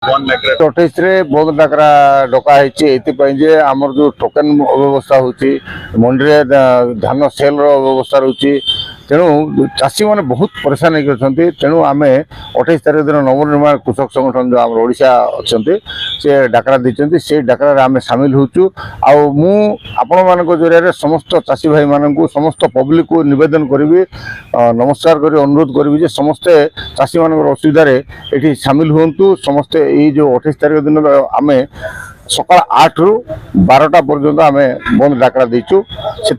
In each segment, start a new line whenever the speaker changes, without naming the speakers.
28 बंद डाकरा डकाई जे आमर जो टोकन अव्यवस्था होची मंडी धान सेल अव्यवस्था रही तेणु चाषी मैंने बहुत परेशान होती तेणु आम 28 तारीख दिन नवनिर्माण कृषक संगठन जो आम ओडिशा अच्छा से डाकरा देते से डाकरा आम सामिल होचु आपण मान जरिए समस्त चाषी भाई मान समस्त पब्लिक को निवेदन करी नमस्कार करी अनुरोध करी समस्ते चाषी मान असुविधा ये सामिल हूँ समस्ते ये जो 28 तारीख दिन आम सकाल 8 रु 12टा पर्यंत आम बंद डाकरा देचु से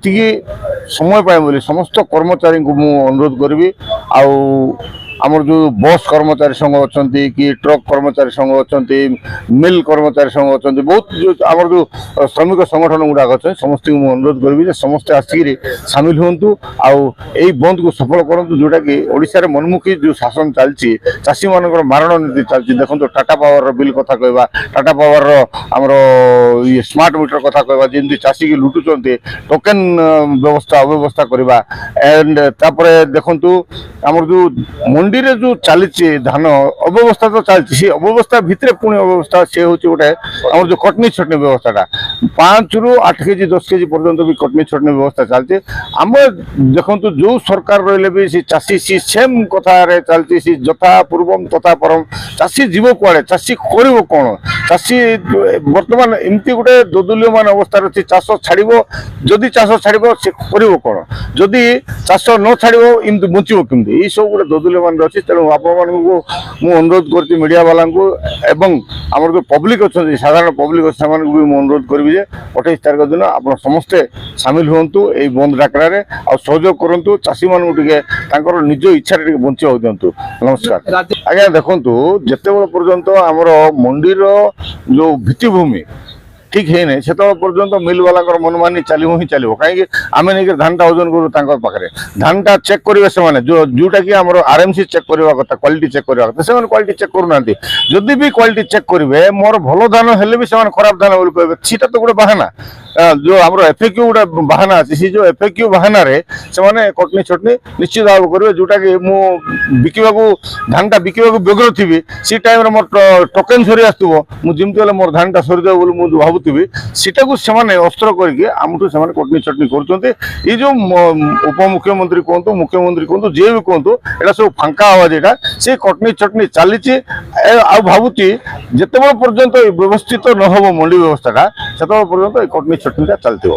समय पाए बोली समस्त कर्मचारी को मु अनुरोध करी आमर जो बस कर्मचारी संघ अच्छा कि ट्रक कर्मचारी संघ अच्छा मिल कर्मचारी संघ अच्छा बहुत जो आमर जो श्रमिक संगठन गुड़ाक अच्छे समस्त को अनुरोध करी समस्ते आसिक सामिल हूँ आउ बंद को सफल करूँ जोटा कि ओडिशा रे मनमुखी जो शासन चलती चाषी मान मारण नीति चलती देखो टाटा पावर बिल कथा कहवा टाटा पावर आमर ये स्मार्ट मीटर कथा कहवा जमी चाषी की लुटुंट टोकन व्यवस्था अव्यवस्था करवा एंड तापर देखु आमर जो मंडी रे जो चली धान अव्यवस्था तो चलती से अव्यवस्था भितर पुणी अव्यवस्था से हूँ गोटे आम जो कटनी छटनी व्यवस्था 5 रु 8 केजी 10 केजी पर्यंत भी कटनी छटनी व्यवस्था चलती आम देखु जो सरकार रही भी सी चाषी सी सेम कथार चलती सी जथा पूर्वम तथा परम चाषी जीव कुआड़े चाषी कर कौन चाषी बर्तमान एमती गोटे दोदुल्यमान अवस्था अच्छी चाष छाड़ जदि चाष छाड़ सी कर कौन जदि चाष न छाड़ एमती बचब कमी ये सब गोटे दोदुल्यमान अच्छी तेणु आपण मुझे अनुरोध कर मीडिया वाला एवं आम जो पब्लिक अच्छा साधारण पब्लिक अच्छे भी मुझे अनुरोध करी 28 तारीख दिन आप समस्ते सामिल हूँ ये बंद डाकरा सहयोग करूँ चाषी मानू टे निज इच्छा बंचा दिंतु नमस्कार आज्ञा देखु जिते पर्यंत आमर मंडीर जो भित्तिभूमि ठीक है नहीं से पर्यंत मिल वाला मनमानी चलो ही चलो कहीं आम नहीं धानटा ओजन करूँ पाखे धानटा चेक करेंगे से जो जोटा कि आम आरएमसी चेक करवा कथा क्वालिटी चेक करवा कथा से क्वालिटी चेक करूना जदि भी क्वालिटी चेक करेंगे मोर भल धान हेल्ले भी से खराब धान बोली कहे सीटा तो गोटे बाहाना जो आम एफएक्यू गोटे बाहाना अच्छी से जो एफएक्यू बाहाना से कटनी छटनी निश्चित भाव करेंगे जोटा कि बिकवा धानटा बिकवा व्यग्र थी सी टाइम मोर टोकन सरी आसो मुझे मोर धानटा सरीदेव बोली मुझे भावुवी सीटा को से अस्त्र करके आमठू से कटनी चटनी कर जो उपमुख्यमंत्री कहतु मुख्यमंत्री कहतु जी भी कहतु यहाँ सब फांका आवाज यहाँ से कटनी चटनी चली भावुची जिते पर्यंत व्यवस्थित न हो मंडी व्यवस्था से पर्यंत कटनी चटनीटा चलती।